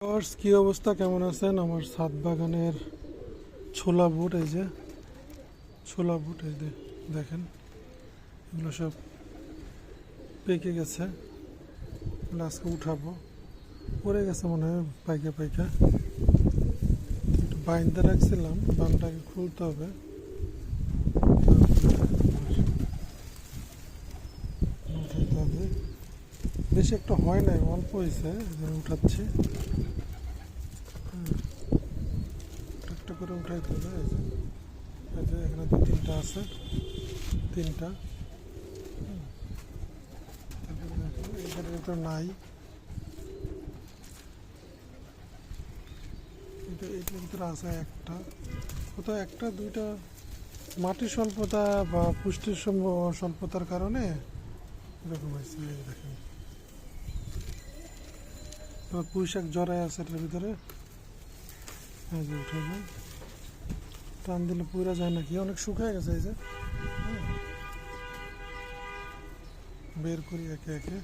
Viewers, কি অবস্থা, কেমন আছেন? আমার ছাদ বাগানের ছোলা বুট, এই যে ছোলা বুট, এই যে দেখেন, এগুলো সব পেকে গেছে। এগুলো আজকে উঠাবো। পড়ে গেছে মনে হয় পাইকা পাইকা। একটু বাইন্দা রাখছিলাম, বানটাকে খুলতে হবে। উঠাইতে হবে। বেশি একটা হয় নাই, অল্প হয়েছে, উঠাচ্ছি। একটা করে উঠাইতে হবে। এই যে এখানে দু তিনটা আছে, তিনটা। এখানে তো নাই, কিন্তু এইটার ভিতরে আছে একটা, কোথাও একটা দুইটা। মাটির স্বল্পতা বা পুষ্টির স্বল্পতার কারণে এরকম হয়েছে। এই দেখেন, পুঁই শাক জড়াই আছে এটার ভিতরে। এই যে উঠাইলাম, টান দিলে পুরা যায় নাকি, অনেক শুকায় গেছে। এই যে বের করি একে একে।